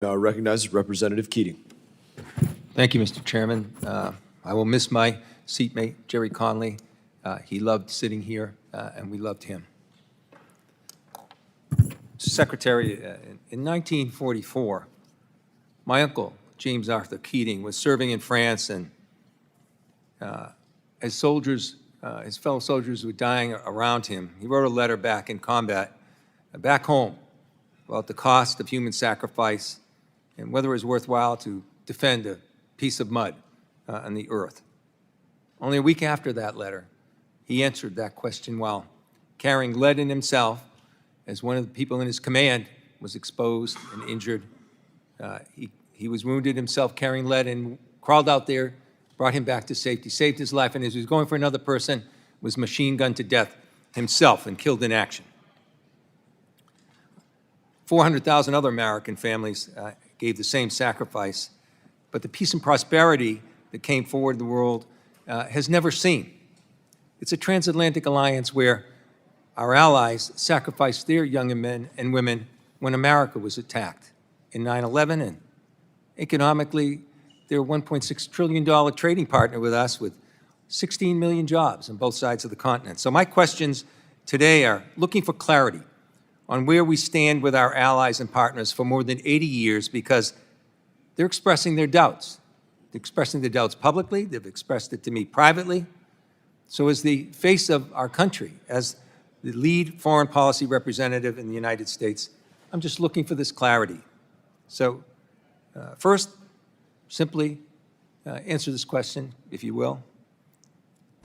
Now recognizes Representative Keating. Thank you, Mr. Chairman. I will miss my seatmate, Jerry Conley. He loved sitting here, and we loved him. Secretary, in 1944, my uncle, James Arthur Keating, was serving in France, and as soldiers, his fellow soldiers were dying around him, he wrote a letter back in combat, back home, about the cost of human sacrifice and whether it was worthwhile to defend a piece of mud on the earth. Only a week after that letter, he answered that question while carrying lead in himself, as one of the people in his command was exposed and injured. He was wounded himself carrying lead and crawled out there, brought him back to safety, saved his life, and as he was going for another person, was machine gunned to death himself and killed in action. 400,000 other American families gave the same sacrifice, but the peace and prosperity that came forward in the world has never seen. It's a transatlantic alliance where our allies sacrificed their young men and women when America was attacked in 9/11, and economically, they're a $1.6 trillion trading partner with us with 16 million jobs on both sides of the continent. So my questions today are looking for clarity on where we stand with our allies and partners for more than 80 years, because they're expressing their doubts. They're expressing their doubts publicly. They've expressed it to me privately. So as the face of our country, as the lead foreign policy representative in the United States, I'm just looking for this clarity. So first, simply answer this question, if you will.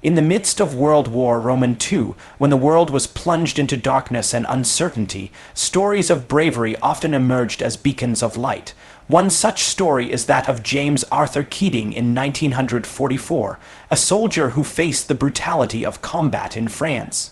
In the midst of World War Roman II, when the world was plunged into darkness and uncertainty, stories of bravery often emerged as beacons of light. One such story is that of James Arthur Keating in 1944, a soldier who faced the brutality of combat in France.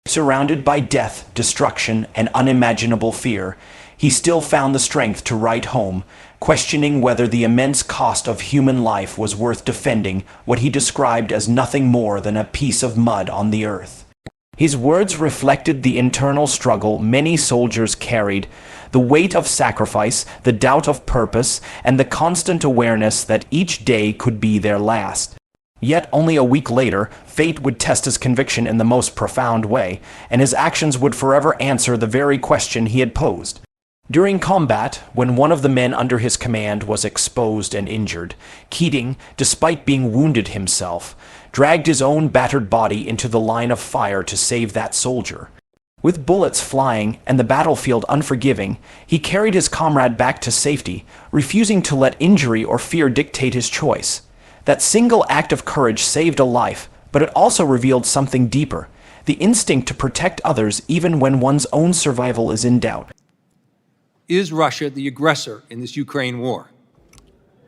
Surrounded by death, destruction, and unimaginable fear, he still found the strength to write home, questioning whether the immense cost of human life was worth defending what he described as nothing more than a piece of mud on the earth. His words reflected the internal struggle many soldiers carried, the weight of sacrifice, the doubt of purpose, and the constant awareness that each day could be their last. Yet only a week later, fate would test his conviction in the most profound way, and his actions would forever answer the very question he had posed. During combat, when one of the men under his command was exposed and injured, Keating, despite being wounded himself, dragged his own battered body into the line of fire to save that soldier. With bullets flying and the battlefield unforgiving, he carried his comrade back to safety, refusing to let injury or fear dictate his choice. That single act of courage saved a life, but it also revealed something deeper, the instinct to protect others even when one's own survival is in doubt. Is Russia the aggressor in this Ukraine war?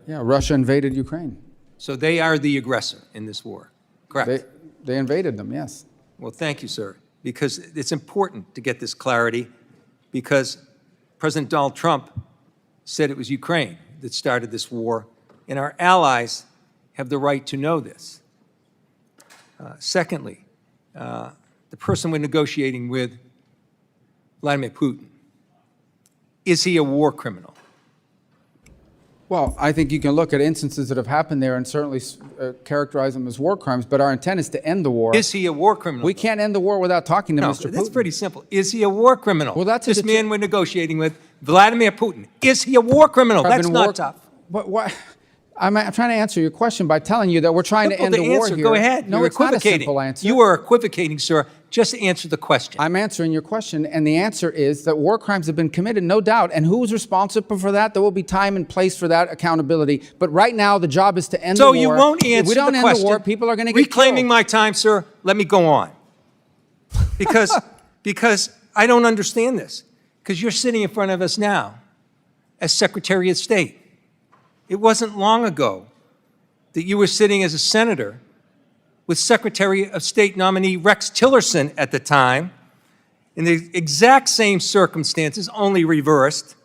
Yeah, Russia invaded Ukraine. So they are the aggressor in this war, correct? They invaded them, yes. Well, thank you, sir, because it's important to get this clarity, because President Donald Trump said it was Ukraine that started this war, and our allies have the right to know this. Secondly, the person we're negotiating with, Vladimir Putin, is he a war criminal? Well, I think you can look at instances that have happened there and certainly characterize them as war crimes, but our intent is to end the war. Is he a war criminal? We can't end the war without talking to No, Mr. Putin. that's pretty simple. Is he a war criminal? Well, that's this man we're negotiating with, Vladimir Putin. Is he a war criminal? That's not tough. But why? I'm trying to answer your question by telling you that we're trying to end the war here. Go ahead. No, You're it's not a equivocating. simple answer. You are equivocating, sir. Just answer the question. I'm answering your question, and the answer is that war crimes have been committed, no doubt. And who's responsible for that? There will be time and place for that accountability. But right now, the job is to end the war. So you won't answer the question. If we don't end the war, people are going to get Reclaiming killed. my time, sir, let me go on. Because I don't understand this. Because you're sitting in front of us now as Secretary of State. It wasn't long ago that you were sitting as a senator with Secretary of State nominee Rex Tillerson at the time, in the exact same circumstances, only reversed,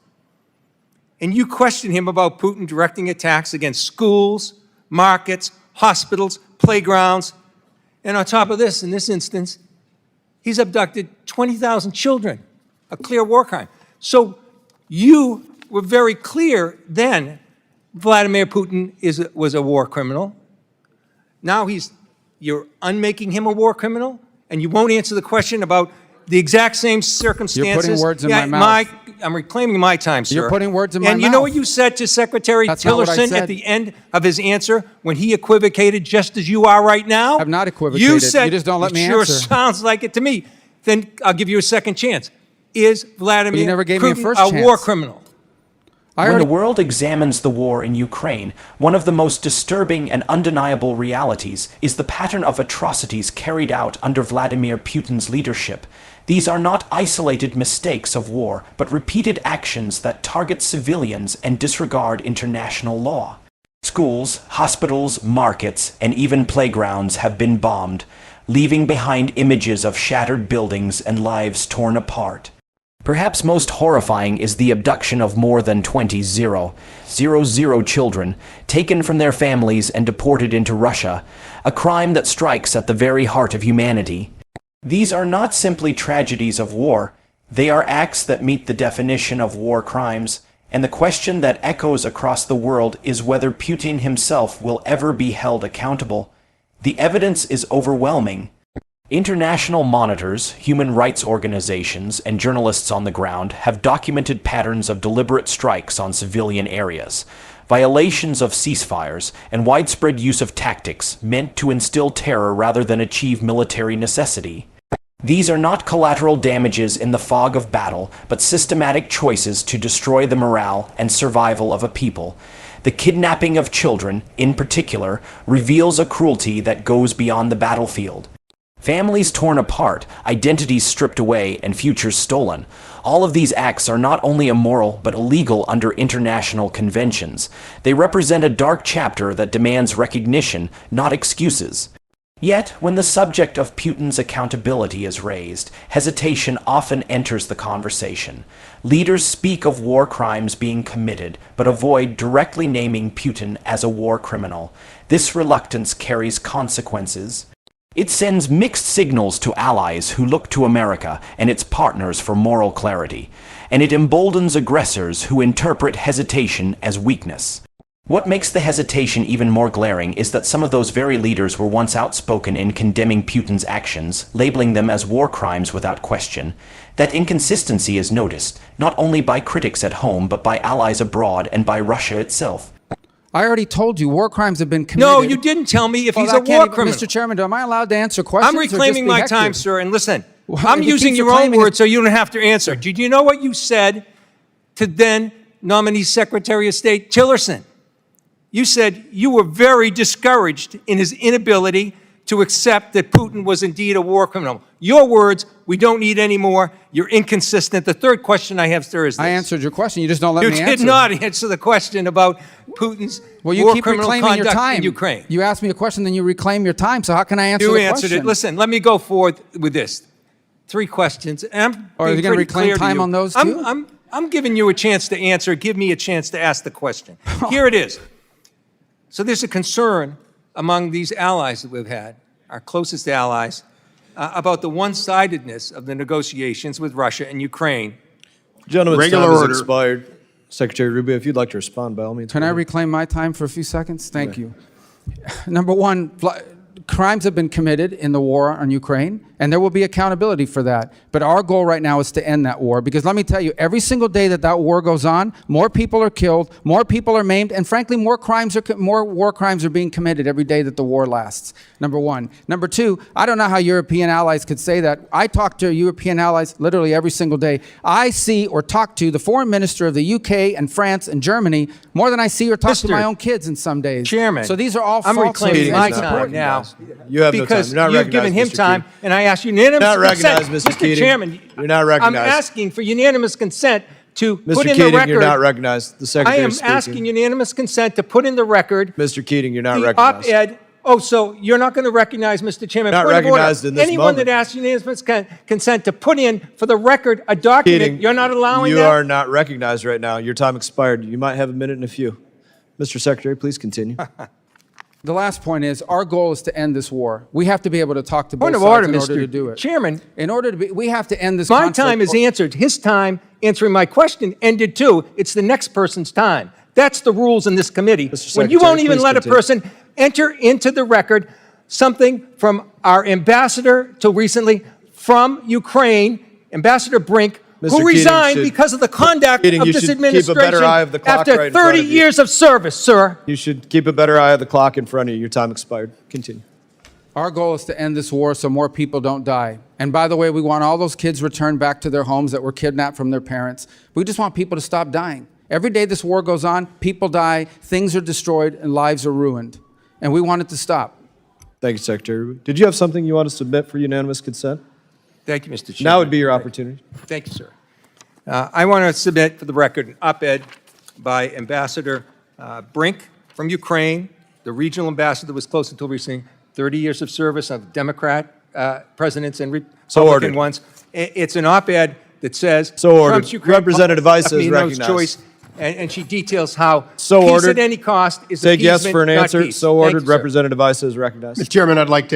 and you questioned him about Putin directing attacks against schools, markets, hospitals, playgrounds, and on top of this, in this instance, he's abducted 20,000 children, a clear war crime. So you were very clear then Vladimir Putin was a war criminal. Now you're unmaking him a war criminal, and you won't answer the question about the exact same circumstances. You're putting words in my mouth. I'm reclaiming my time, sir. You're putting words in my mouth. And you know what you said to Secretary That's not what I Tillerson said. at the end of his answer when he equivocated just as you are right now? I've not equivocated. You said, You just don't let me sure answer. sounds like it to me. Then I'll give you a second chance. Is Vladimir You never gave me a Putin first a war chance. criminal? When the world examines the war in Ukraine, one of the most disturbing and undeniable realities is the pattern of atrocities carried out under Vladimir Putin's leadership. These are not isolated mistakes of war, but repeated actions that target civilians and disregard international law. Schools, hospitals, markets, and even playgrounds have been bombed, leaving behind images of shattered buildings and lives torn apart. Perhaps most horrifying is the abduction of more than 20 children, taken from their families and deported into Russia, a crime that strikes at the very heart of humanity. These are not simply tragedies of war, they are acts that meet the definition of war crimes, and the question that echoes across the world is whether Putin himself will ever be held accountable. The evidence is overwhelming. International monitors, human rights organizations, and journalists on the ground have documented patterns of deliberate strikes on civilian areas, violations of ceasefires, and widespread use of tactics meant to instill terror rather than achieve military necessity. These are not collateral damages in the fog of battle, but systematic choices to destroy the morale and survival of a people. The kidnapping of children, in particular, reveals a cruelty that goes beyond the battlefield. Families torn apart, identities stripped away, and futures stolen. All of these acts are not only immoral but illegal under international conventions. They represent a dark chapter that demands recognition, not excuses. Yet, when the subject of Putin's accountability is raised, hesitation often enters the conversation. Leaders speak of war crimes being committed, but avoid directly naming Putin as a war criminal. This reluctance carries consequences. It sends mixed signals to allies who look to America and its partners for moral clarity, and it emboldens aggressors who interpret hesitation as weakness. What makes the hesitation even more glaring is that some of those very leaders were once outspoken in condemning Putin's actions, labeling them as war crimes without question. That inconsistency is noticed, not only by critics at home, but by allies abroad and by Russia itself. I already told you war crimes have been committed. No, you didn't tell me if Well, he's that a can't war even- criminal. Mr. Chairman, am I allowed to answer questions? I'm or just reclaiming be my hectored? time, sir, and listen, Well, I'm if he using keeps your own reclaiming words so you don't have to answer. Did you know what you said to then nominee Secretary of State Tillerson? You said you were very discouraged in his inability to accept that Putin was indeed a war criminal. Your words, we don't need any more. You're inconsistent. The third question I have, sir, is this. I answered your question. You just don't let You me answer. did not answer the question about Putin's Well, you war keep criminal reclaiming your conduct time. in Ukraine. You ask me a question, then you reclaim your time. So how can I answer You the answered question? it. Listen, let me go forward with this. 3 questions. And I'm Or are being you gonna pretty reclaim clear to time you. on those too? I'm giving you a chance to answer. Give me a chance to ask the question. Here it is. So there's a concern among these allies that we've had, our closest allies, about the one-sidedness of the negotiations with Russia and Ukraine. Gentlemen's Regular time has order. expired. Secretary Rubio, if you'd like to respond, by all means. Can I reclaim my time for a few seconds? Thank you. Number one, crimes have been committed in the war on Ukraine, and there will be accountability for that. But our goal right now is to end that war, because let me tell you, every single day that that war goes on, more people are killed, more people are maimed, and frankly, more war crimes are being committed every day that the war lasts. Number one. Number two, I don't know how European allies could say that. I talk to European allies literally every single day. I see or talk to the foreign minister of the UK and France and Germany more than I see or talk to my own kids in some days. Chairman, So these are all I'm falsehoods. reclaiming my and time now. You have no time. Because You're not you've given him recognized, Mr. time, Keating. and I ask unanimous Not consent. recognized, Mr. Keating. Chairman, You're not recognized. I'm asking for unanimous consent to Mr. put in Keating, the record. you're not recognized. The I Secretary am is speaking. asking unanimous consent to put in the record Mr. Keating, you're not the recognized. op-ed. Oh, so you're not going to recognize, Mr. Chairman? Not Point of order. recognized in this Anyone moment. that asks unanimous consent to put in for the record a document, Keating, you're not allowing you that? are not recognized right now. Your time expired. You might have a minute and a few. Mr. Secretary, please continue. The last point is, our goal is to end this war. We have to be able to talk to both Point of sides order, in order Mr. to do it. Chairman. In order to be, we have to end this My conflict. time is answered. His time answering my question ended too. It's the next person's time. That's the rules in this committee. Mr. When you Secretary, won't even please let continue. a person enter into the record something from our ambassador till recently from Ukraine, Ambassador Brink, Mr. who Keating resigned should- because of the conduct Keating, of you this should keep a administration better eye of the clock after right in front 30 of you. years of service, sir. You should keep a better eye of the clock in front of you. Your time expired. Continue. Our goal is to end this war so more people don't die. And by the way, we want all those kids returned back to their homes that were kidnapped from their parents. We just want people to stop dying. Every day this war goes on, people die, things are destroyed, and lives are ruined. And we want it to stop. Thank you, Secretary. Did you have something you want to submit for unanimous consent? Thank you, Mr. Chairman. Now would be your opportunity. Thank you, sir. I want to submit for the record an op-ed by Ambassador Brink from Ukraine, the regional ambassador that was close until recently, 30 years of service of Democrat presidents and So ordered. Republican ones. It's an op-ed that says So ordered. Trump's Ukraine Representative Weiss policy is left me no recognized. choice, and she details how So peace ordered. at any cost is Take yes appeasement, for an not answer. peace. So Thank ordered. you, sir. Representative Weiss is recognized. Mr. Chairman, I'd like to